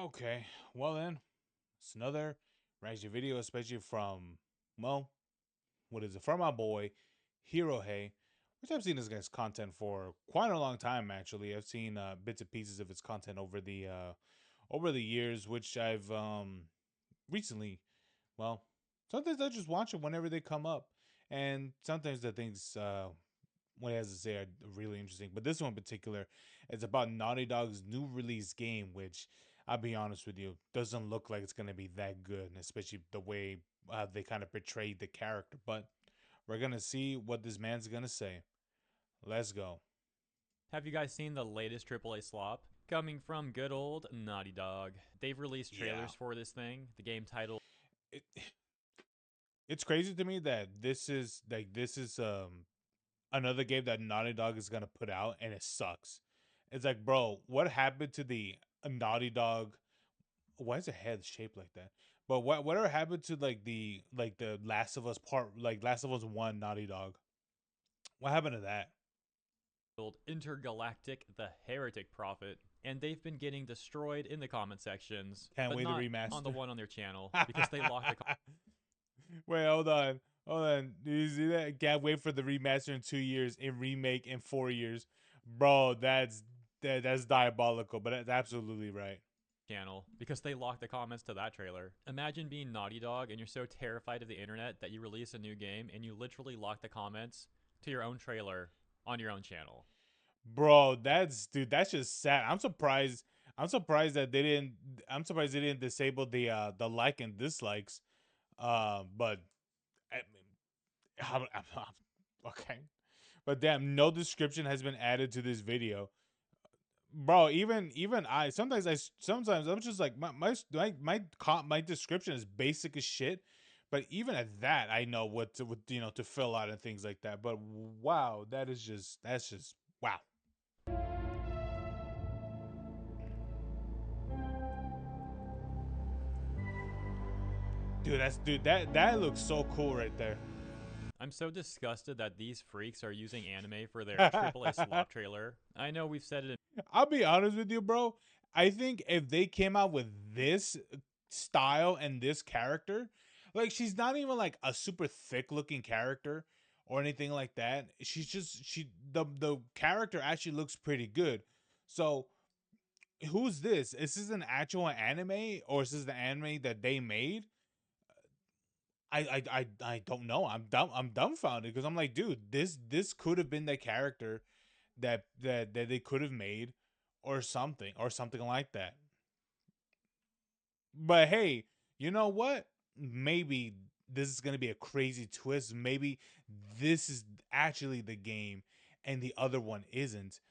Okay, well then, it's another reaction video, especially from, well, what is it? From my boy, Hero Hey, which I've seen this guy's content for quite a long time, actually. I've seen bits and pieces of his content over the years, which I've recently, well, sometimes I just watch them whenever they come up. And sometimes the things what he has to say are really interesting. But this one in particular is about Naughty Dog's new release game, which I'll be honest with you, doesn't look like it's gonna be that good, especially the way they kind of portrayed the character. But we're gonna see what this man's gonna say. Let's go. Have you guys seen the latest AAA slop? Coming from good old Naughty Dog. They've released Yeah, trailers for this thing. The game title it, it's crazy to me that this is another game that Naughty Dog is gonna put out and it sucks. It's like, bro, what happened to the Naughty Dog? Why is the head shaped like that? But whatever happened to like the Last of Us part, like Last of Us One Naughty Dog? What happened to that? Intergalactic the Heretic Prophet, and they've been getting destroyed in the comment sections, Can't but wait to not on the remaster. one on their channel because they locked the Wait, hold on. Do you see that? Can't wait for the remaster in 2 years, and remake in 4 years, bro. That's diabolical, but that's absolutely right. channel because they locked the comments to that trailer. Imagine being Naughty Dog and you're so terrified of the internet that you release a new game and you literally lock the comments to your own trailer on your own channel. Bro, that's just sad. I'm surprised that they didn't. I'm surprised they didn't disable the like and dislikes. But I mean, okay. But damn, no description has been added to this video, bro. Even sometimes I'm just like my description is basic as shit. But even at that, I know what to fill out and things like that. But wow, that's just wow. That looks so cool right there. I'm so disgusted that these freaks are using anime for their AAA slop trailer. I know we've said it I'll be honest with you, bro. I think if they came out with this style and this character, like she's not even like a super thick looking character or anything like that. The character actually looks pretty good. So who's this? Is this an actual anime or is this the anime that they made? I don't know. I'm dumbfounded because I'm like, dude, this could have been the character that they could have made or something like that. But hey, you know what? Maybe this is gonna be a crazy twist. Maybe this is actually the game and the other one isn't.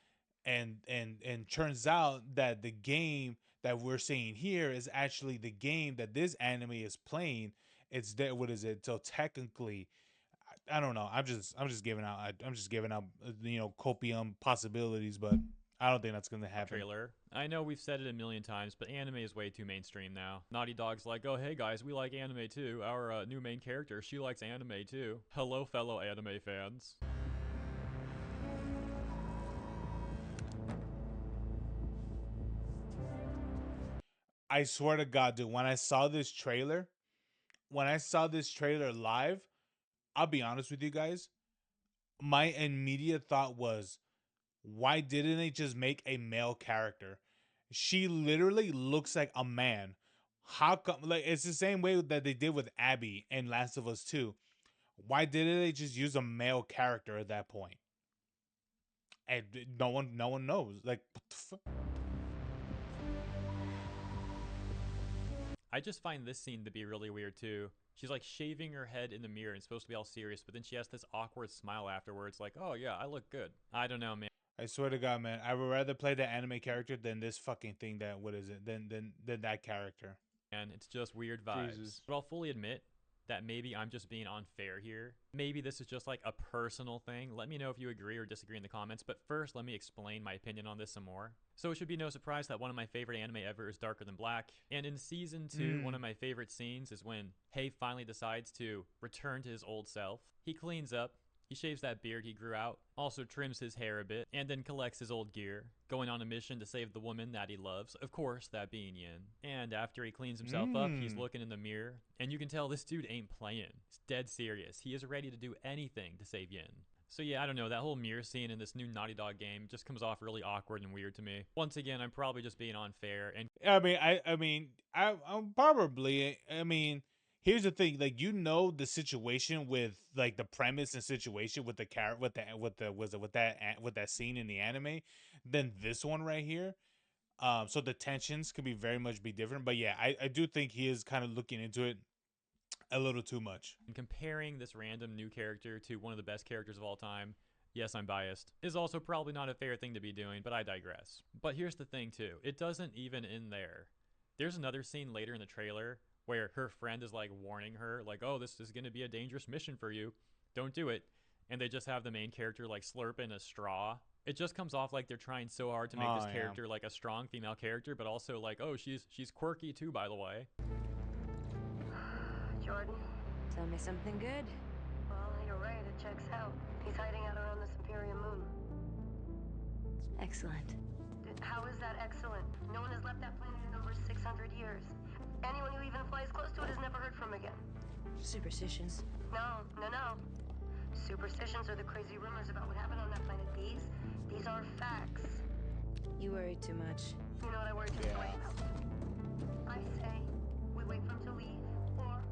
And turns out that the game that we're seeing here is actually the game that this anime is playing. It's that what is it? So technically, I don't know. I'm just giving out copium possibilities, but I don't think that's gonna happen. trailer. I know we've said it a million times, but anime is way too mainstream now. Naughty Dog's like, oh hey guys, we like anime too. Our new main character, she likes anime too. Hello, fellow anime fans. I swear to God, dude, when I saw this trailer live, I'll be honest with you guys, my immediate thought was, why didn't they just make a male character? She literally looks like a man. How come? Like it's the same way that they did with Abby in Last of Us 2. Why didn't they just use a male character at that point? And no one knows. Like, what the fuck? I just find this scene to be really weird too. She's like shaving her head in the mirror and supposed to be all serious, but then she has this awkward smile afterwards, like, oh yeah, I look good. I don't know, man. I swear to God, man, I would rather play the anime character than this fucking thing. That what is it? Than that character. And it's just weird vibes. Jesus. But I'll fully admit that maybe I'm just being unfair here. Maybe this is just like a personal thing. Let me know if you agree or disagree in the comments. But first, let me explain my opinion on this some more. So it should be no surprise that one of my favorite anime ever is Darker Than Black. And in season 2, one of my favorite scenes is when Hei finally decides to return to his old self. He cleans up, He shaves that beard he grew out, also trims his hair a bit, and then collects his old gear, going on a mission to save the woman that he loves, of course, that being Yin. And after he cleans himself up, he's Mm. looking in the mirror, and you can tell this dude ain't playing. He's dead serious. He is ready to do anything to save Yin. So yeah, I don't know, that whole mirror scene in this new Naughty Dog game just comes off really awkward and weird to me. Once again, I'm probably just being unfair, and I'm probably. I mean, here's the thing. Like, you know, the situation with like the premise and situation with the character with that scene in the anime, than this one right here. So the tensions could be very much be different. But yeah, I do think he is kind of looking into it a little too much. comparing this random new character to one of the best characters of all time, yes, I'm biased, is also probably not a fair thing to be doing, but I digress. But here's the thing, too, it doesn't even end there. There's another scene later in the trailer where her friend is like warning her, like, oh, this is gonna be a dangerous mission for you. Don't do it. And they just have the main character like slurp in a straw. It just comes off like they're trying so hard to make this Oh yeah. character like a strong female character, but also like, oh, she's quirky too, by the way. Jordan? Tell me something good. Well, you're right, it checks out. He's hiding out around the Superior Moon. Excellent. How is that excellent? No one has left that planet in over 600 years. Anyone who even flies close to it is never heard from again. Superstitions. No. Superstitions are the crazy rumors about what happened on that planet. These are facts. You worry too much. You know what I worry just Yeah. way about? I say we wait for him to leave, or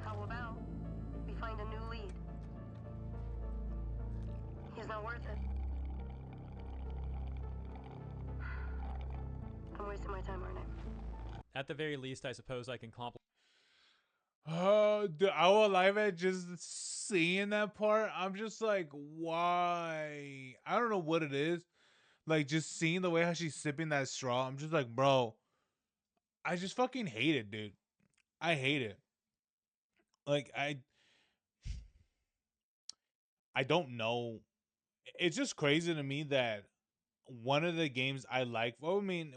how about we find a new lead? He's not worth it. I'm wasting my time, aren't I? At the very least, I suppose I can compliment Oh, dude, I will live at just seeing that part. I'm just like, why? I don't know what it is. Like, just seeing the way how she's sipping that straw. I'm just like, bro, I just fucking hate it, dude. I hate it. Like, I don't know. It's just crazy to me that one of the games I like. Well, I mean,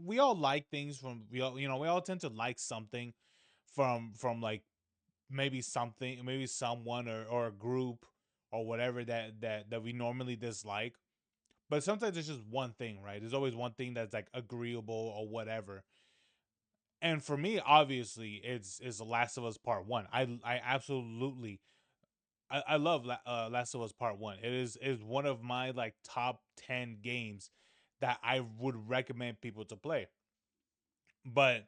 we all like things from we all tend to like something from like maybe someone or a group or whatever that we normally dislike. But sometimes it's just one thing, right? There's always one thing that's like agreeable or whatever. And for me, obviously, it's The Last of Us Part One. I absolutely I love Last of Us Part One. It is one of my like top 10 games that I would recommend people to play. But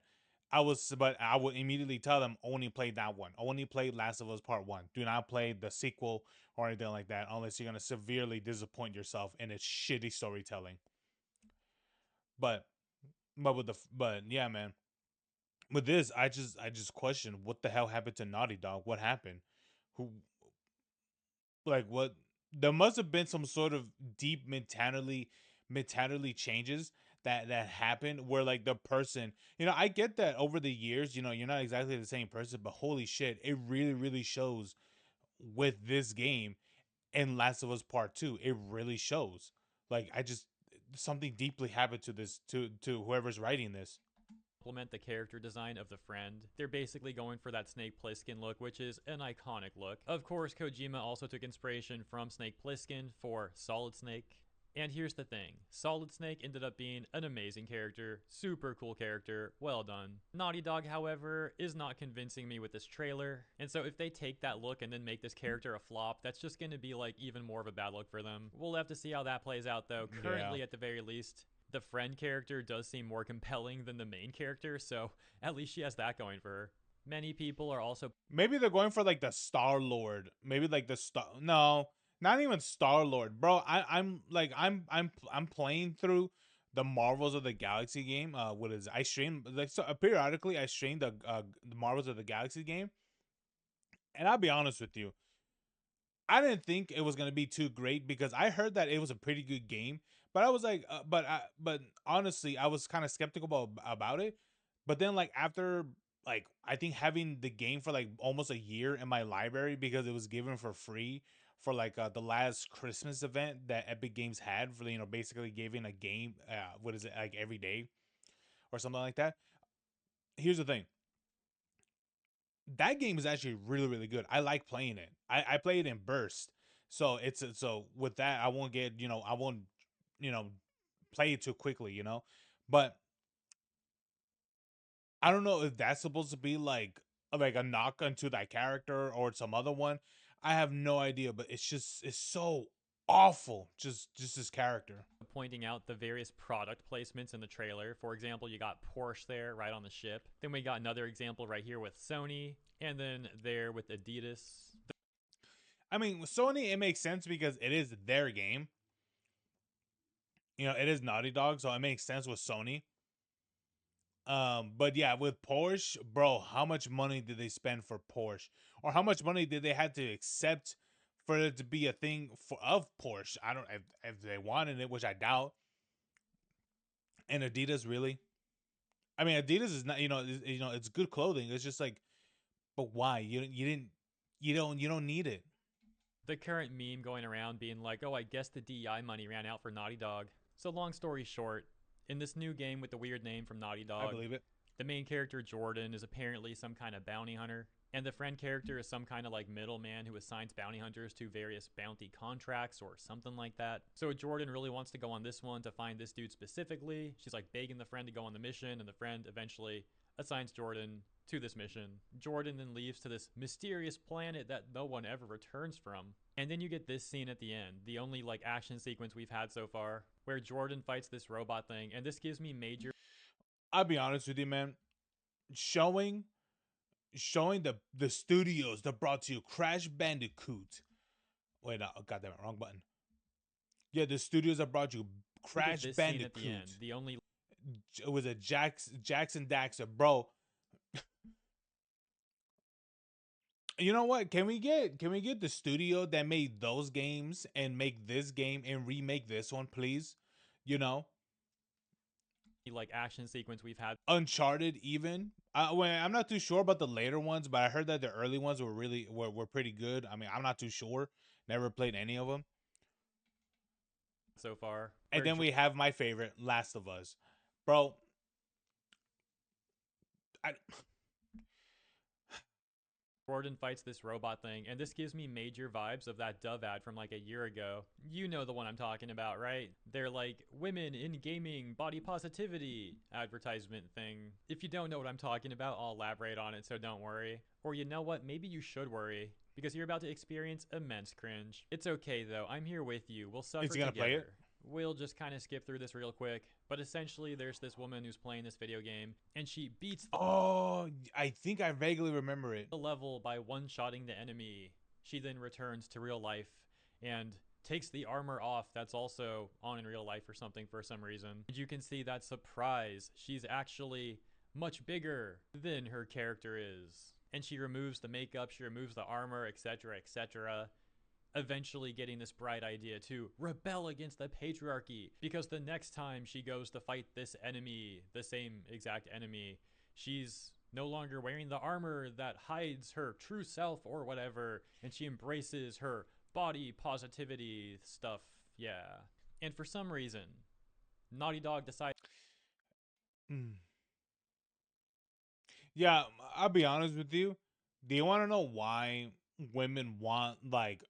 but I would immediately tell them only play that one. Only play Last of Us Part One. Do not play the sequel or anything like that unless you're gonna severely disappoint yourself in its shitty storytelling. But but yeah, man. With this, I just question what the hell happened to Naughty Dog. What happened? Who like what? There must have been some sort of deep mentality changes that happened where like the person, I get that over the years, you're not exactly the same person, but holy shit, it really shows with this game and Last of Us Part 2. It really shows. Like, I just something deeply happened to this to whoever's writing this. the character design of the friend. They're basically going for that Snake Plissken look, which is an iconic look. Of course, Kojima also took inspiration from Snake Plissken for Solid Snake. And here's the thing, Solid Snake ended up being an amazing character, super cool character, well done. Naughty Dog, however, is not convincing me with this trailer, and so if they take that look and then make this character a flop, that's just gonna be like even more of a bad look for them. We'll have to see how that plays out though. Currently, Yeah. at the very least, the friend character does seem more compelling than the main character, so at least she has that going for her. Many people are also Maybe they're going for like the Star Lord. Maybe like the star. No, not even Star Lord, bro. I'm playing through the Marvels of the Galaxy game. What is it? I stream like so periodically. I stream the Marvels of the Galaxy game, and I'll be honest with you. I didn't think it was gonna be too great because I heard that it was a pretty good game, but I was like, but honestly, I was kind of skeptical about it. But then, like after, like I think having the game for like almost a year in my library because it was given for free for like the last Christmas event that Epic Games had for basically giving a game, what is it, like every day or something like that. Here's the thing, that game is actually really good. I like playing it. I play it in burst. So so with that, I won't get, I won't, you know play it too quickly, but I don't know if that's supposed to be like a knock onto that character or some other one. I have no idea, but it's so awful. Just this character. Pointing out the various product placements in the trailer. For example, you got Porsche there right on the ship. Then we got another example right here with Sony, and then there with Adidas. I mean, with Sony, it makes sense because it is their game. It is Naughty Dog, so it makes sense with Sony. But yeah, with Porsche, bro, how much money did they spend for Porsche, or how much money did they have to accept for it to be a thing of Porsche? I don't if they wanted it, which I doubt. And Adidas, really? I mean, Adidas is not, it's good clothing. It's just like, but why? You don't need it. The current meme going around being like, oh, I guess the DEI money ran out for Naughty Dog. So long story short, in this new game with the weird name from Naughty I Dog, believe it. the main character Jordan is apparently some kind of bounty hunter, and the friend character is some kind of like middleman who assigns bounty hunters to various bounty contracts or something like that. So Jordan really wants to go on this one to find this dude specifically. She's like begging the friend to go on the mission, and the friend eventually assigns Jordan to this mission. Jordan then leaves to this mysterious planet that no one ever returns from. And then you get this scene at the end, the only like action sequence we've had so far, where Jordan fights this robot thing, and this gives me major. I'll be honest with you, man. Showing showing the studios that brought you Crash Bandicoot. Wait, no, goddamn it, wrong button. Yeah, the studios that brought you You get Crash this scene at the end, Bandicoot. the only It was a Jackson Daxter, bro. You know what? Can we get the studio that made those games and make this game and remake this one, please? You know, like action sequence we've had Uncharted even. I'm not too sure about the later ones, but I heard that the early ones were pretty good. I mean, I'm not too sure. Never played any of them. so far. And then we have my favorite, Last of Us, bro. I, Jordan fights this robot thing, and this gives me major vibes of that Dove ad from like a year ago. You know the one I'm talking about, right? They're like, women in gaming, body positivity advertisement thing. If you don't know what I'm talking about, I'll elaborate on it, so don't worry. Or you know what? Maybe you should worry, because you're about to experience immense cringe. It's okay though, I'm here with you. We'll suffer is he gonna together. play it? We'll just kind of skip through this real quick. But essentially, there's this woman who's playing this video game, and she beats Oh, I think I vaguely remember it. the level by one-shotting the enemy. She then returns to real life and takes the armor off that's also on in real life or something for some reason. And you can see that surprise. She's actually much bigger than her character is. And she removes the makeup, she removes the armor, etc., etc. Eventually getting this bright idea to rebel against the patriarchy, because the next time she goes to fight this enemy, the same exact enemy, she's no longer wearing the armor that hides her true self or whatever, and she embraces her body positivity stuff. Yeah. And for some reason, Naughty Dog decided. Mm. Yeah, I'll be honest with you. Do you want to know why women want like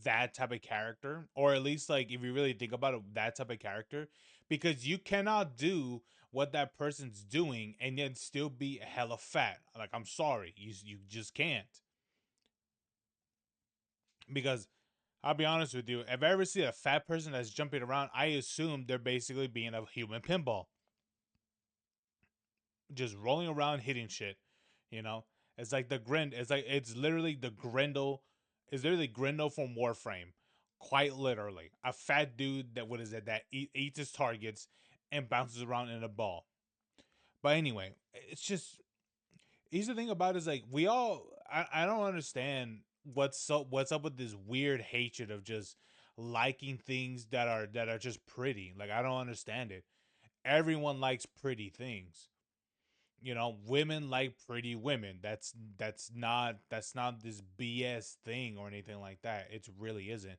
that type of character, or at least like if you really think about it, that type of character? Because you cannot do what that person's doing and yet still be hella fat. Like, I'm sorry, you just can't. Because I'll be honest with you, if I ever see a fat person that's jumping around, I assume they're basically being a human pinball, just rolling around hitting shit. You know, it's like the grind. It's literally the Grendel. It's literally Grendel from Warframe, quite literally a fat dude that what is it that eats his targets and bounces around in a ball. But anyway, it's just here's the thing about it is like we all I don't understand what's up with this weird hatred of just liking things that are just pretty. Like, I don't understand it. Everyone likes pretty things. Women like pretty women. That's not this BS thing or anything like that. It really isn't.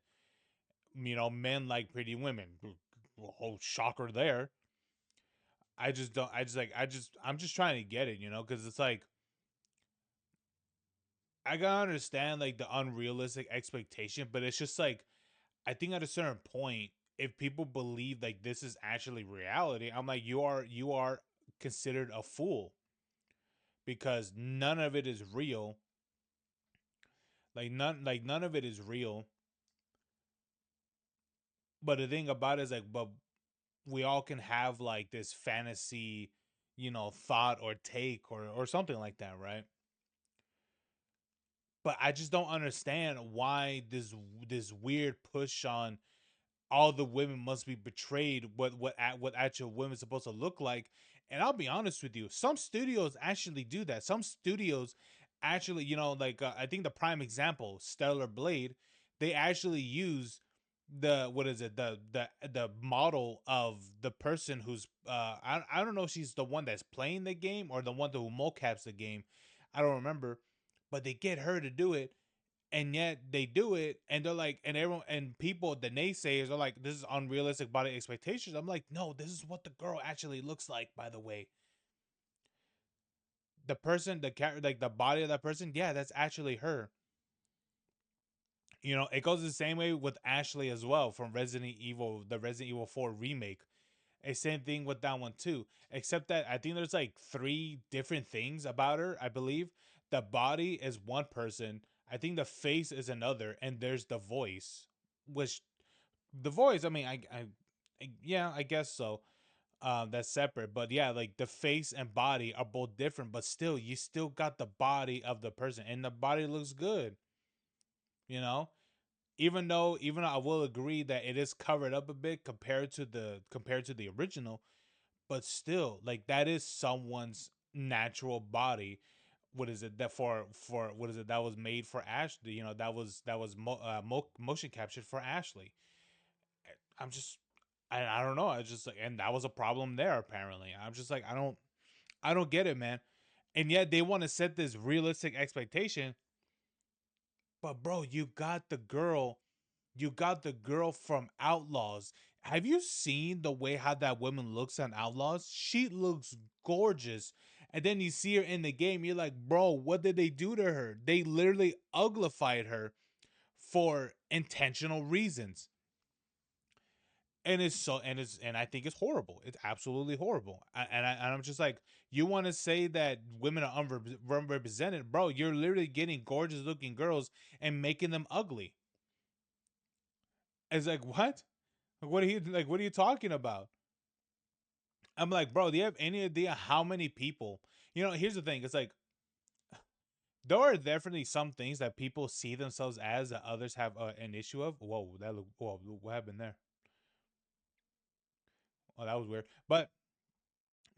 Men like pretty women. Whole shocker there. I just don't. I just like. I'm just trying to get it. Because it's like I gotta understand like the unrealistic expectation, but it's just like I think at a certain point, if people believe like this is actually reality, I'm like you are considered a fool because none of it is real. None of it is real. But the thing about it is like, but we all can have like this fantasy, thought or take or something like that, right? But I just don't understand why this weird push on all the women must be betrayed what actual women supposed to look like. And I'll be honest with you, some studios actually do that. Some studios actually, like I think the prime example, Stellar Blade, they actually use the what is it the model of the person who's I don't know if she's the one that's playing the game or the one who mocaps the game. I don't remember, but they get her to do it, and yet they do it, and they're like, and everyone and people, the naysayers are like, this is unrealistic body expectations. I'm like, no, this is what the girl actually looks like, by the way. The person, the character, like the body of that person, yeah, that's actually her. It goes the same way with Ashley as well from Resident Evil, the Resident Evil 4 remake. A same thing with that one too, except that I think there's like three different things about her. I believe the body is one person, I think the face is another, and there's the voice, which the voice, I mean, yeah, I guess so. That's separate, but yeah, like the face and body are both different, but still, you still got the body of the person, and the body looks good. You know, even though I will agree that it is covered up a bit compared to the original, but still, like that is someone's natural body. What is it that for what is it that was made for Ashley? Motion captured for Ashley. I'm just I don't know. I just like, and that was a problem there apparently. I'm just like I don't get it, man. And yet they want to set this realistic expectation, but bro, you got the girl from Outlaws. Have you seen the way how that woman looks on Outlaws? She looks gorgeous. And then you see her in the game, you're like, bro, what did they do to her? They literally uglified her for intentional reasons. And I think it's horrible. It's absolutely horrible. And I'm just like, you want to say that women are unrepresented, bro? You're literally getting gorgeous looking girls and making them ugly. It's like, what? What are you talking about? I'm like, bro, do you have any idea how many people? Here's the thing. It's like there are definitely some things that people see themselves as that others have an issue of. Whoa, what happened there? Oh, that was weird. But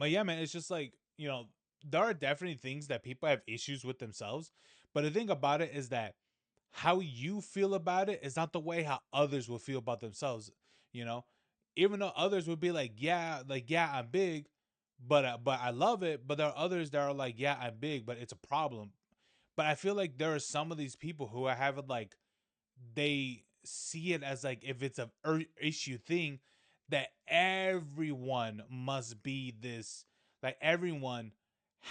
yeah, man, it's just like, there are definitely things that people have issues with themselves. But the thing about it is that how you feel about it is not the way how others will feel about themselves, you know? Even though others would be like, yeah, I'm big, but I love it. But there are others that are like, yeah, I'm big, but it's a problem. But I feel like there are some of these people who have it like they see it as like if it's a issue thing that everyone must be this, like everyone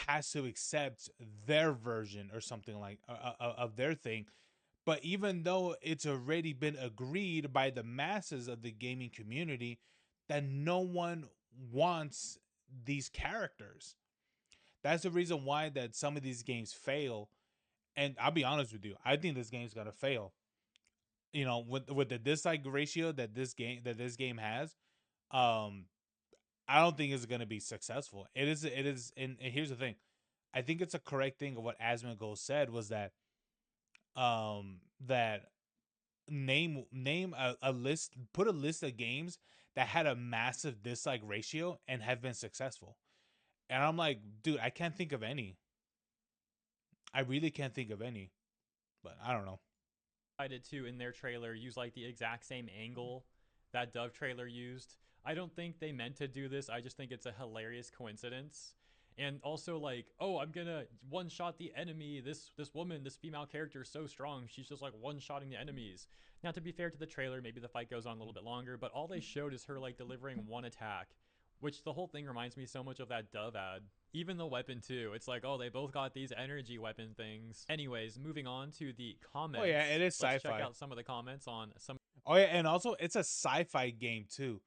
has to accept their version or something like of their thing. But even though it's already been agreed by the masses of the gaming community that no one wants these characters, that's the reason why that some of these games fail. And I'll be honest with you, I think this game's gonna fail. With the dislike ratio that this game has, um, I don't think it's gonna be successful. It is, and here's the thing, I think it's a correct thing of what Asmongold said was that name a list, put a list of games that had a massive dislike ratio and have been successful. And I'm like, dude, I can't think of any. I really can't think of any, but I don't know. Decided to in their trailer use like the exact same angle that Dove trailer used. I don't think they meant to do this. I just think it's a hilarious coincidence. And also like, oh, I'm gonna one shot the enemy. This woman, this female character is so strong. She's just like one shotting the enemies. Now to be fair to the trailer, maybe the fight goes on a little bit longer, but all they showed is her like delivering one attack which the whole thing reminds me so much of that Dove ad. Even the weapon too. It's like, oh, they both got these energy weapon things. Anyways, moving on to the comments. Oh yeah, it is Let's check sci-fi. out some of the comments on some. Oh yeah, and also it's a sci-fi game too.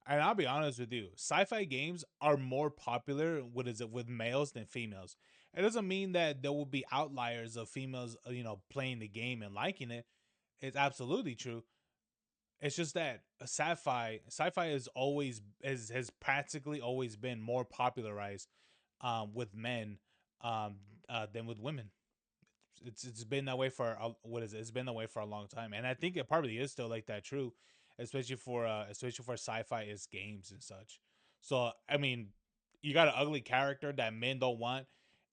And I'll be honest with you, sci-fi games are more popular with males than females. It doesn't mean that there will be outliers of females, playing the game and liking it. It's absolutely true. It's just that sci-fi has practically always been more popularized with men than with women. It's been that way for what is it? It's been that way for a long time, and I think it probably is still like that. True, especially for sci-fi is games and such. So I mean, you got an ugly character that men don't want,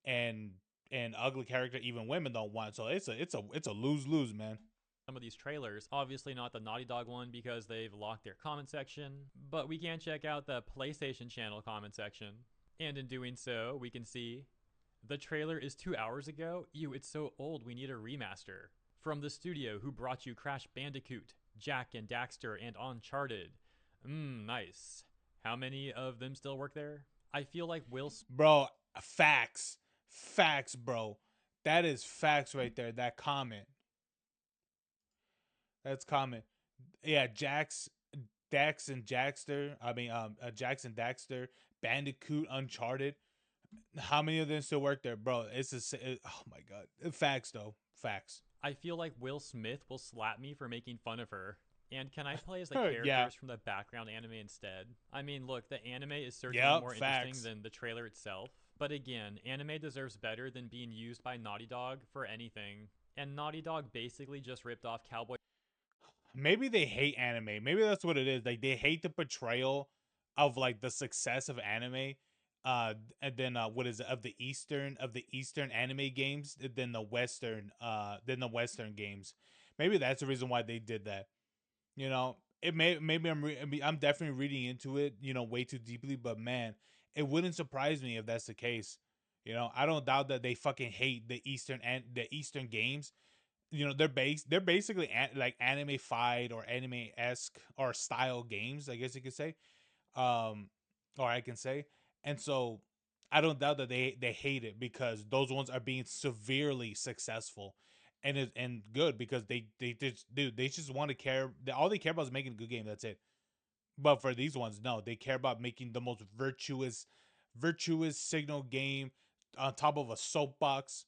and an ugly character even women don't want. So it's a lose lose, man. Some of these trailers. Obviously not the Naughty Dog one because they've locked their comment section, but we can check out the PlayStation channel comment section. And in doing so, we can see the trailer is 2 hours ago. Ew, it's so old, we need a remaster. From the studio who brought you Crash Bandicoot, Jak and Daxter, and Uncharted. Nice. How many of them still work there? I feel like Bro, facts, bro. That is facts right there. That comment. That's comment. Yeah, Dax and Jackster. I mean, Jackson Daxter, Bandicoot, Uncharted. How many of them still work there, bro? Oh my god, facts though, facts. I feel like Will Smith will slap me for making fun of her. And can I play as the Yeah. characters from the background anime instead? I mean, look, the anime is certainly Yep, more facts. interesting than the trailer itself. But again, anime deserves better than being used by Naughty Dog for anything. And Naughty Dog basically just ripped off Cowboy. Maybe they hate anime. Maybe that's what it is. Like they hate the portrayal of like the success of anime. And then what is it of the Eastern anime games than the Western games. Maybe that's the reason why they did that. It maybe I'm definitely reading into it, way too deeply, but man, it wouldn't surprise me if that's the case. I don't doubt that they fucking hate the Eastern games. They're basically like anime fight or anime esque or style games, I guess you could say, um, or I can say, and so I don't doubt that they hate it because those ones are being severely successful, and good because they just dude they just want to care. All they care about is making a good game. That's it. But for these ones, no, they care about making the most virtuous signal game on top of a soapbox.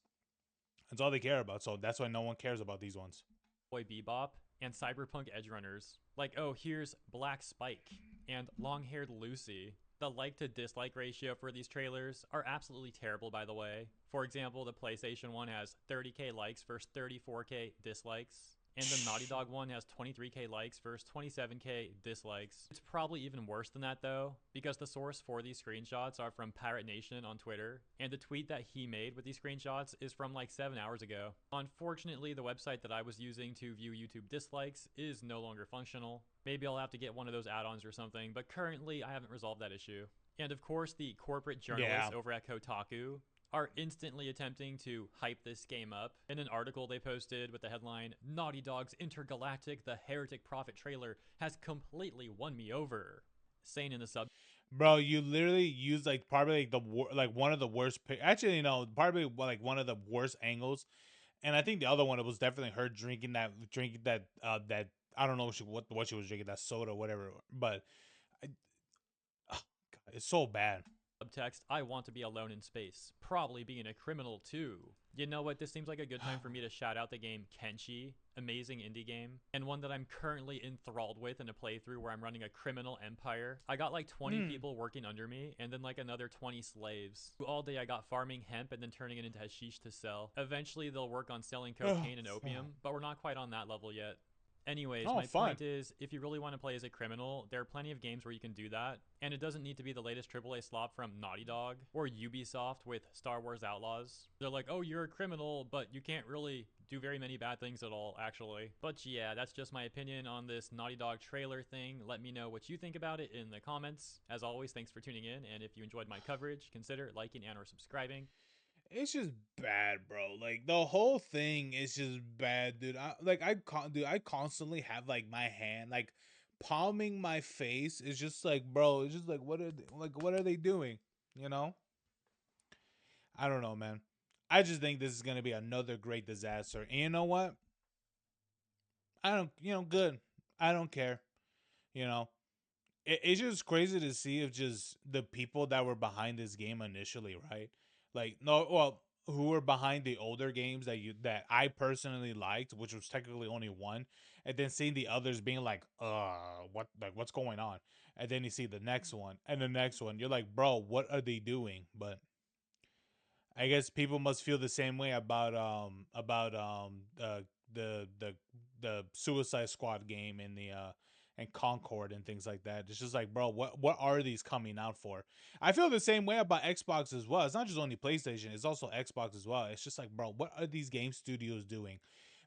That's all they care about. So that's why no one cares about these ones. Bebop and Cyberpunk Edgerunners. Like, oh, here's Black Spike and Long Haired Lucy. The like to dislike ratio for these trailers are absolutely terrible, by the way. For example, the PlayStation one has 30k likes versus 34k dislikes. And the Naughty Dog one has 23k likes versus 27k dislikes. It's probably even worse than that though, because the source for these screenshots are from Pirate Nation on Twitter, and the tweet that he made with these screenshots is from like 7 hours ago. Unfortunately, the website that I was using to view YouTube dislikes is no longer functional. Maybe I'll have to get one of those add-ons or something, but currently I haven't resolved that issue. And of course, the corporate journalists over at Kotaku are instantly attempting to hype this game up. In an article they posted with the headline, Naughty Dog's Intergalactic The Heretic Prophet trailer has completely won me over. Saying in the sub, bro, you literally used like probably like one of the worst actually, probably like one of the worst angles. And I think the other one, it was definitely her drinking that that I don't know what she was drinking, that soda or whatever, but oh, God, it's so bad. subtext, I want to be alone in space. Probably being a criminal too. You know what? This seems like a good time for me to shout out the game Kenshi. Amazing indie game. And one that I'm currently enthralled with in a playthrough where I'm running a criminal empire. I got like 20 people working under me and then like another 20 slaves. All day I got farming hemp and then turning it into hashish to sell. Eventually they'll work on selling cocaine and opium, but we're not quite on that level yet. Anyways, my point is, if you really want to play as a criminal, there are plenty of games where you can do that, and it doesn't need to be the latest AAA slop from Naughty Dog or Ubisoft with Star Wars Outlaws. They're like, oh, you're a criminal, but you can't really do very many bad things at all, actually. But yeah, that's just my opinion on this Naughty Dog trailer thing. Let me know what you think about it in the comments. As always, thanks for tuning in, and if you enjoyed my coverage, consider liking and or subscribing. It's just bad, bro. Like the whole thing is just bad, dude. I constantly have like my hand, like palming my face. It's just like, bro, it's just like, what are they doing? You know? I don't know, man. I just think this is gonna be another great disaster. And you know what? I don't, good. I don't care. You know, it's just crazy to see if just the people that were behind this game initially, right? Like, no, well, who were behind the older games that I personally liked, which was technically only one, and then seeing the others being like, what's going on? And then you see the next one and the next one. You're like, bro, what are they doing? But I guess people must feel the same way about the Suicide Squad game and the and Concord and things like that. It's just like, bro, what are these coming out for? I feel the same way about Xbox as well. It's not just only PlayStation; it's also Xbox as well. It's just like, bro, what are these game studios doing?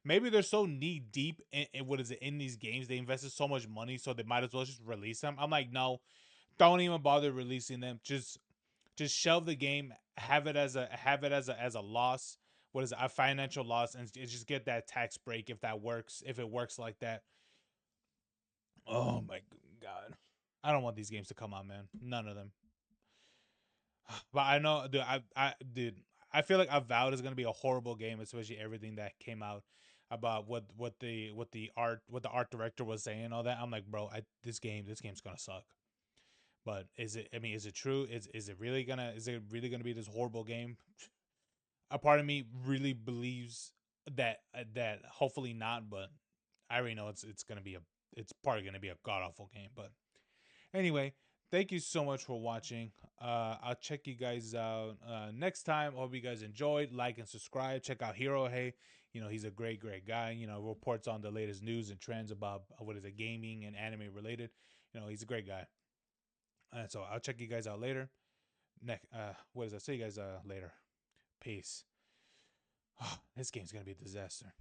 Maybe they're so knee deep in what is it in these games. They invested so much money, so they might as well just release them. I'm like, no, don't even bother releasing them. Just shelve the game, have it as a loss. What is it, a financial loss, and just get that tax break if that works. If it works like that. Oh my god, I don't want these games to come out, man. None of them. But I know, dude. Dude, I feel like Avowed is gonna be a horrible game, especially everything that came out about what the art director was saying and all that. I'm like, bro, this game's gonna suck. But is it? I mean, is it true? Is it really gonna? Is it really gonna be this horrible game? A part of me really believes that hopefully not, but I already know it's probably gonna be a god awful game. But anyway, thank you so much for watching. I'll check you guys out next time. Hope you guys enjoyed. Like and subscribe. Check out Hero Hey. He's a great guy. Reports on the latest news and trends about what is it, gaming and anime related. He's a great guy. So I'll check you guys out later. What is that? See you guys later. Peace. This game's gonna be a disaster.